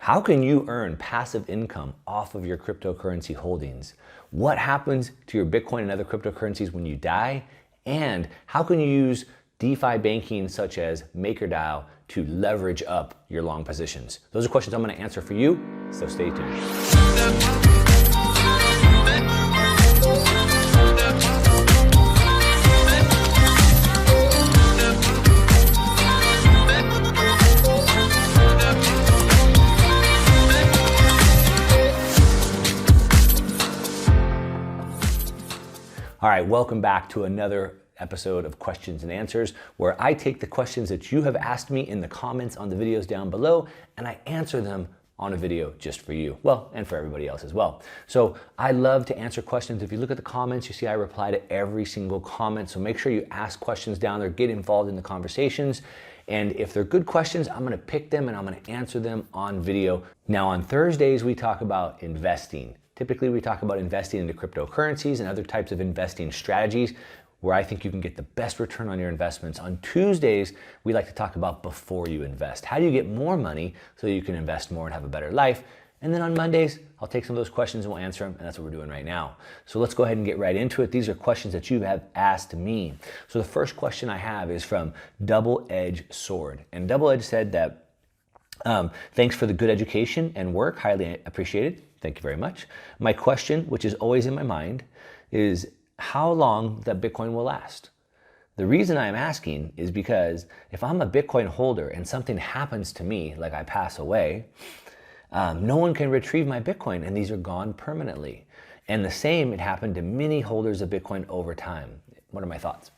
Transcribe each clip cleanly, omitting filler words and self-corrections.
How can you earn passive income off of your cryptocurrency holdings? What happens to your Bitcoin and other cryptocurrencies when you die? And how can you use DeFi banking such as MakerDAO to leverage up your long positions? Those are questions I'm going to answer for you, so stay tuned. All right, welcome back to another episode of Questions and Answers, where I take the questions that you have asked me in the comments on the videos down below, and I answer them on a video just for you. Well, and for everybody else as well. So I love to answer questions. If you look at the comments, you see I reply to every single comment. So make sure you ask questions down there, get involved in the conversations. And if they're good questions, I'm gonna pick them and I'm gonna answer them on video. Now on Thursdays, we talk about investing. Typically, we talk about investing into cryptocurrencies and other types of investing strategies where I think you can get the best return on your investments. On Tuesdays, we like to talk about before you invest. How do you get more money so you can invest more and have a better life? And then on Mondays, I'll take some of those questions and we'll answer them, and that's what we're doing right now. So let's go ahead and get right into it. These are questions that you have asked me. So the first question I have is from Double Edge Sword. And Double Edge said that, thanks for the good education and work, highly appreciated. Thank you very much. My question, which is always in my mind, is how long that Bitcoin will last. The reason I'm asking is because if I'm a Bitcoin holder and something happens to me, like I pass away, no one can retrieve my Bitcoin and these are gone permanently. And the same, it happened to many holders of Bitcoin over time. What are my thoughts?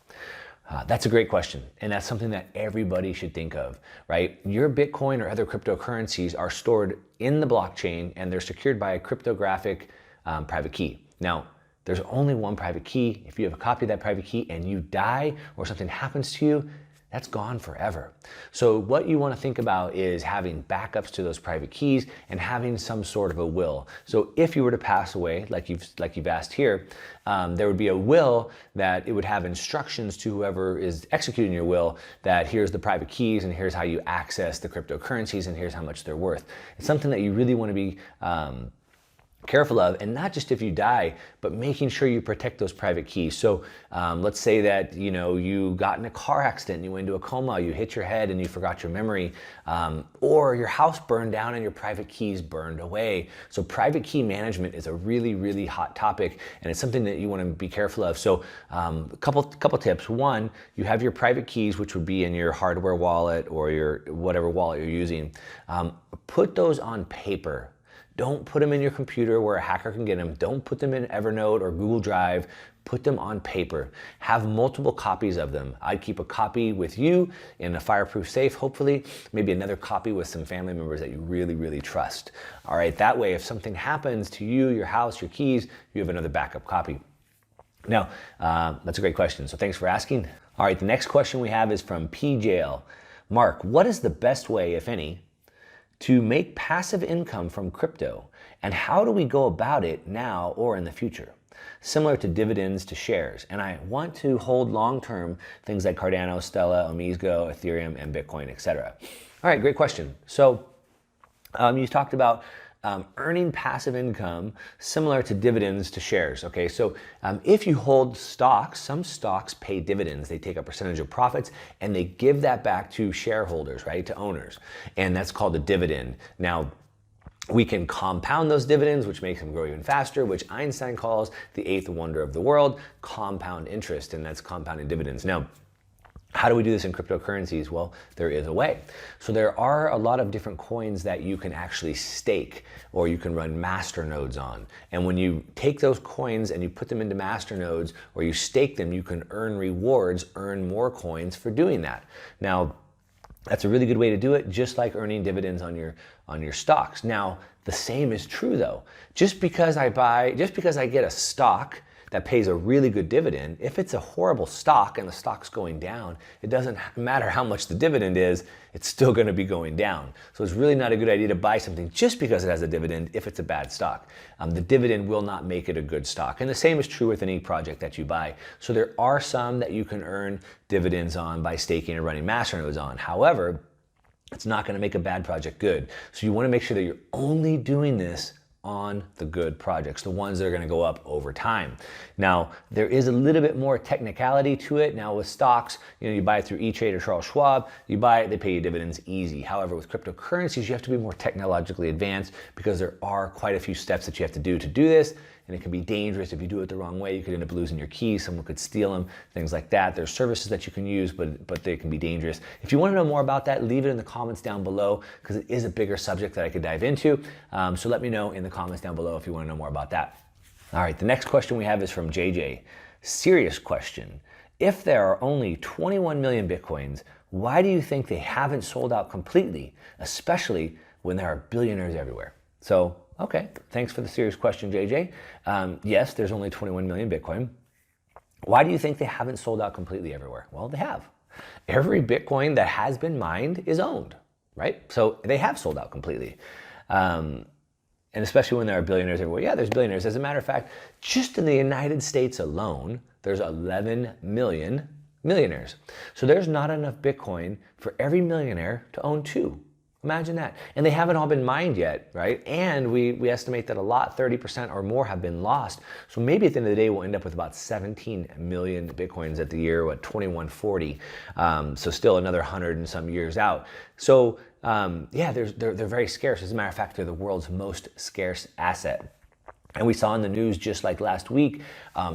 That's a great question, and that's something that everybody should think of, right? Your Bitcoin or other cryptocurrencies are stored in the blockchain and they're secured by a cryptographic private key. Now, there's only one private key. If you have a copy of that private key and you die or something happens to you, that's gone forever. So what you want to think about is having backups to those private keys and having some sort of a will. So if you were to pass away, like you've asked here, there would be a will that it would have instructions to whoever is executing your will that here's the private keys and here's how you access the cryptocurrencies and here's how much they're worth. It's something that you really want to be careful of, and not just if you die, but making sure you protect those private keys. So let's say that you got in a car accident, you went into a coma, you hit your head and you forgot your memory, or your house burned down and your private keys burned away. So private key management is a really, really hot topic, and it's something that you want to be careful of. So a couple tips. One, you have your private keys, which would be in your hardware wallet or your whatever wallet you're using. Put those on paper. Don't put them in your computer where a hacker can get them. Don't put them in Evernote or Google Drive. Put them on paper. Have multiple copies of them. I'd keep a copy with you in a fireproof safe, hopefully. Maybe another copy with some family members that you really, really trust. All right, that way if something happens to you, your house, your keys, you have another backup copy. Now, that's a great question, so thanks for asking. All right, the next question we have is from PJL. Mark, what is the best way, if any, to make passive income from crypto, and how do we go about it now or in the future? Similar to dividends to shares, and I want to hold long-term things like Cardano, Stellar, Omigo, Ethereum, and Bitcoin, etc. All right, great question. So you talked about earning passive income similar to dividends to shares. Okay, so if you hold stocks, some stocks pay dividends. They take a percentage of profits and they give that back to shareholders, right, to owners. And that's called a dividend. Now, we can compound those dividends, which makes them grow even faster, which Einstein calls the eighth wonder of the world, compound interest, and that's compounding dividends. Now, how do we do this in cryptocurrencies? Well, there is a way. So there are a lot of different coins that you can actually stake or you can run master nodes on. And when you take those coins and you put them into master nodes or you stake them, you can earn rewards, earn more coins for doing that. Now, that's a really good way to do it, just like earning dividends on your stocks. Now, the same is true though. Just because I get a stock that pays a really good dividend, if it's a horrible stock and the stock's going down, it doesn't matter how much the dividend is, it's still going to be going down. So it's really not a good idea to buy something just because it has a dividend if it's a bad stock. The dividend will not make it a good stock. And the same is true with any project that you buy. So there are some that you can earn dividends on by staking and running master nodes on. However, It's not going to make a bad project good. So you want to make sure that you're only doing this on the good projects, the ones that are going to go up over time. Now, there is a little bit more technicality to it. Now with stocks, you buy it through E-Trade or Charles Schwab, you buy it, they pay you dividends easy. However, with cryptocurrencies, you have to be more technologically advanced because there are quite a few steps that you have to do this. And it can be dangerous if you do it the wrong way. You could end up losing your keys, someone could steal them, things like that. There's services that you can use, but they can be dangerous. If you want to know more about that, leave it in the comments down below because it is a bigger subject that I could dive into. So let me know in the comments down below if you want to know more about that. All right, the next question we have is from JJ. Serious question. If there are only 21 million Bitcoins, why do you think they haven't sold out completely, especially when there are billionaires everywhere? So, okay, thanks for the serious question, JJ. Yes, there's only 21 million Bitcoin. Why do you think they haven't sold out completely everywhere? Well, they have. Every Bitcoin that has been mined is owned, right? So they have sold out completely. And especially when there are billionaires everywhere. Yeah, there's billionaires. As a matter of fact, just in the United States alone, there's 11 million millionaires. So there's not enough Bitcoin for every millionaire to own two. Imagine that. And they haven't all been mined yet, right? And we estimate that a lot, 30% or more, have been lost. So maybe at the end of the day, we'll end up with about 17 million Bitcoins at the year, 2140. So still another 100 and some years out. So yeah, they're very scarce. As a matter of fact, they're the world's most scarce asset. And we saw in the news just like last week,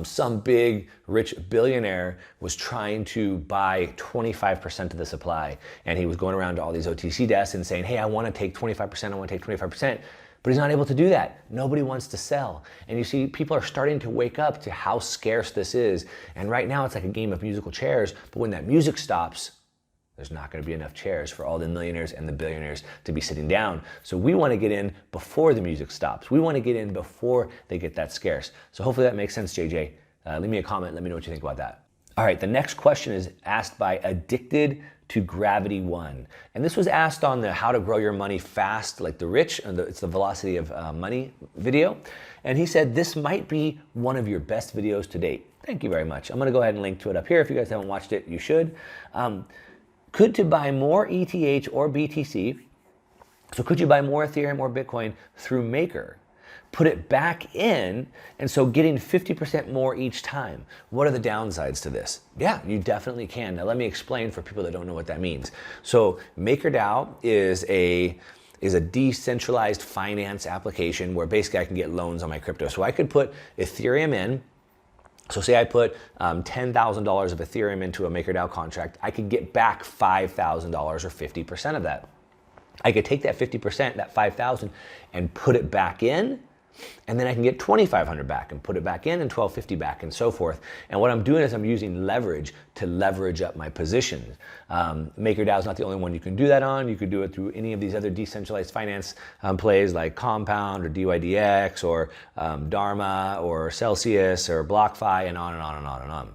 some big rich billionaire was trying to buy 25% of the supply. And he was going around to all these OTC desks and saying, hey, I want to take 25%, I want to take 25%. But he's not able to do that. Nobody wants to sell. And you see, people are starting to wake up to how scarce this is. And right now it's like a game of musical chairs. But when that music stops, there's not going to be enough chairs for all the millionaires and the billionaires to be sitting down. So we want to get in before the music stops. We want to get in before they get that scarce. So hopefully that makes sense, JJ. Leave me a comment. Let me know what you think about that. All right, the next question is asked by Addicted to Gravity 1. And this was asked on the How to Grow Your Money Fast Like the Rich, and it's the Velocity of Money video. And he said, this might be one of your best videos to date. Thank you very much. I'm going to go ahead and link to it up here. If you guys haven't watched it, you should. Could to buy more ETH or BTC, so could you buy more Ethereum or Bitcoin through Maker, put it back in, and so getting 50% more each time? What are the downsides to this? Yeah, you definitely can. Now let me explain for people that don't know what that means. So MakerDAO is a decentralized finance application where basically I can get loans on my crypto. So I could put Ethereum in. So say I put $10,000 of Ethereum into a MakerDAO contract, I could get back $5,000 or 50% of that. I could take that 50%, that $5,000, and put it back in, and then I can get $2,500 back and put it back in and $1,250 back and so forth. And what I'm doing is I'm using leverage to leverage up my positions. MakerDAO is not the only one you can do that on. You could do it through any of these other decentralized finance plays like Compound or DYDX or Dharma or Celsius or BlockFi and on and on and on and on.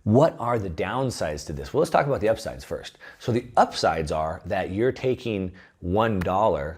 What are the downsides to this? Well, let's talk about the upsides first. So the upsides are that you're taking $1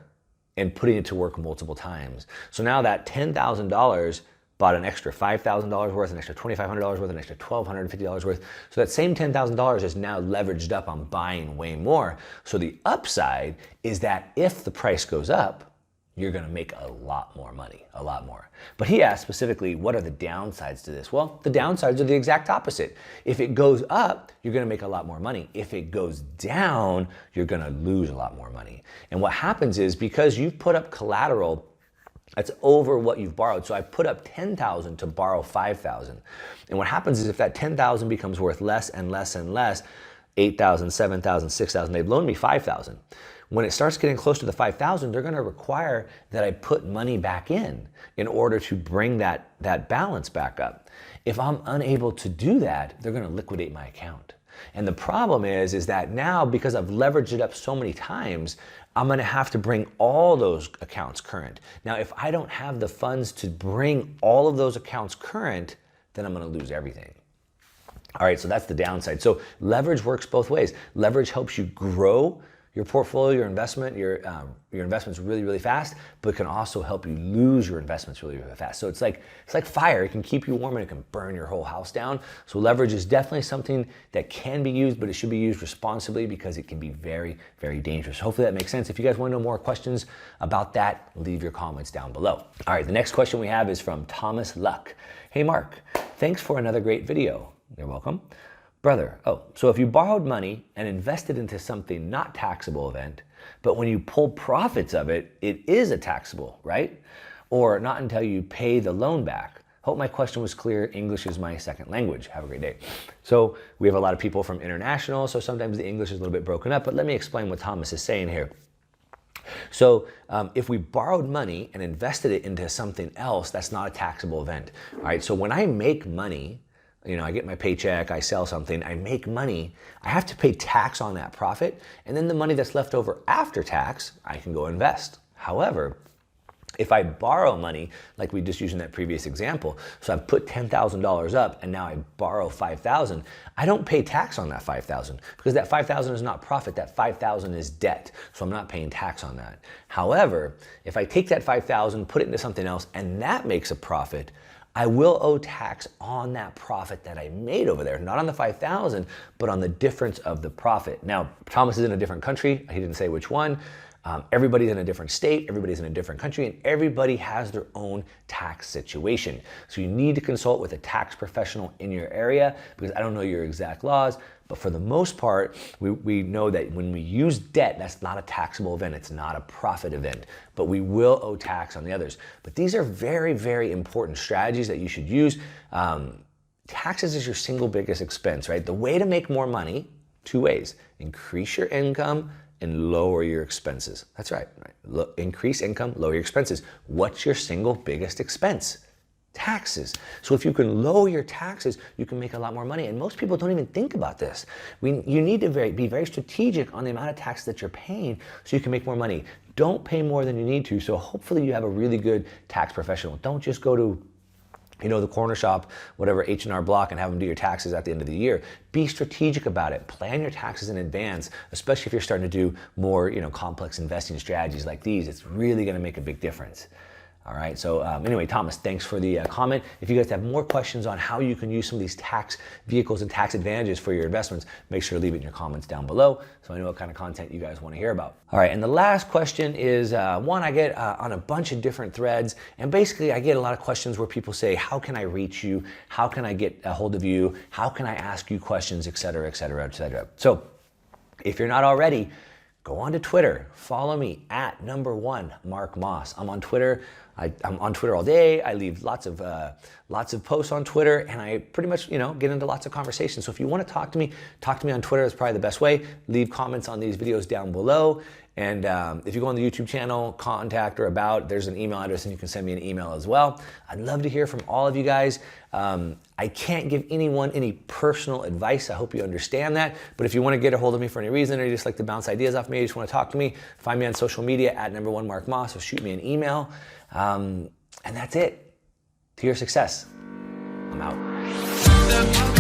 and putting it to work multiple times. So now that $10,000 bought an extra $5,000 worth, an extra $2,500 worth, an extra $1,250 worth. So that same $10,000 is now leveraged up on buying way more. So the upside is that if the price goes up, you're gonna make a lot more money, a lot more. But he asked specifically, what are the downsides to this? Well, the downsides are the exact opposite. If it goes up, you're gonna make a lot more money. If it goes down, you're gonna lose a lot more money. And what happens is because you've put up collateral that's over what you've borrowed. So I put up $10,000 to borrow $5,000. And what happens is if that $10,000 becomes worth less and less and less, $8,000, $7,000, $6,000, they've loaned me $5,000. When it starts getting close to the $5,000, they're gonna require that I put money back in order to bring that balance back up. If I'm unable to do that, they're gonna liquidate my account. And the problem is that now, because I've leveraged it up so many times, I'm gonna have to bring all those accounts current. Now, if I don't have the funds to bring all of those accounts current, then I'm gonna lose everything. All right, so that's the downside. So leverage works both ways. Leverage helps you grow your portfolio, your investments really, really fast, but it can also help you lose your investments really, really fast. So it's like fire. It can keep you warm and it can burn your whole house down. So leverage is definitely something that can be used, but it should be used responsibly because it can be very, very dangerous. Hopefully that makes sense. If you guys want to know more questions about that, leave your comments down below. All right, the next question we have is from Thomas Luck. Hey Mark, thanks for another great video. You're welcome. Brother, so if you borrowed money and invested into something not taxable event, but when you pull profits of it, it is a taxable, right? Or not until you pay the loan back. Hope my question was clear. English is my second language. Have a great day. So we have a lot of people from international, so sometimes the English is a little bit broken up, but let me explain what Thomas is saying here. So if we borrowed money and invested it into something else, that's not a taxable event. All right, so when I make money, I get my paycheck, I sell something, I make money, I have to pay tax on that profit, and then the money that's left over after tax, I can go invest. However, if I borrow money, like we just used in that previous example, so I've put $10,000 up and now I borrow $5,000, I don't pay tax on that $5,000 because that $5,000 is not profit, that $5,000 is debt, so I'm not paying tax on that. However, if I take that $5,000, put it into something else, and that makes a profit, I will owe tax on that profit that I made over there, not on the $5,000, but on the difference of the profit. Now, Thomas is in a different country. He didn't say which one. Everybody's in a different state, everybody's in a different country, and everybody has their own tax situation. So you need to consult with a tax professional in your area because I don't know your exact laws, but for the most part, we know that when we use debt, that's not a taxable event, it's not a profit event, but we will owe tax on the others. But these are very, very important strategies that you should use. Taxes is your single biggest expense, right? The way to make more money, two ways: increase your income and lower your expenses. That's right. Increase income, lower your expenses. What's your single biggest expense? Taxes. So if you can lower your taxes, you can make a lot more money. And most people don't even think about this. You need to be very strategic on the amount of tax that you're paying so you can make more money. Don't pay more than you need to. So hopefully you have a really good tax professional. Don't just go to the corner shop, whatever, H&R Block, and have them do your taxes at the end of the year. Be strategic about it. Plan your taxes in advance, especially if you're starting to do more, complex investing strategies like these. It's really going to make a big difference. All right, so anyway, Thomas, thanks for the comment. If you guys have more questions on how you can use some of these tax vehicles and tax advantages for your investments, make sure to leave it in your comments down below so I know what kind of content you guys want to hear about. All right, and the last question is one I get on a bunch of different threads, and basically I get a lot of questions where people say, how can I reach you? How can I get a hold of you? How can I ask you questions, et cetera, et cetera, et cetera. So if you're not already, go on to Twitter. Follow me at #1 Mark Moss. I'm on Twitter. I'm on Twitter all day. I leave lots of posts on Twitter, and I pretty much get into lots of conversations. So if you want to talk to me on Twitter. That's probably the best way. Leave comments on these videos down below. And if you go on the YouTube channel, contact or about, there's an email address and you can send me an email as well. I'd love to hear from all of you guys. I can't give anyone any personal advice. I hope you understand that. But if you want to get a hold of me for any reason, or you just like to bounce ideas off me, you just want to talk to me, find me on social media at #1 Mark Moss, or shoot me an email. And that's it. To your success. I'm out.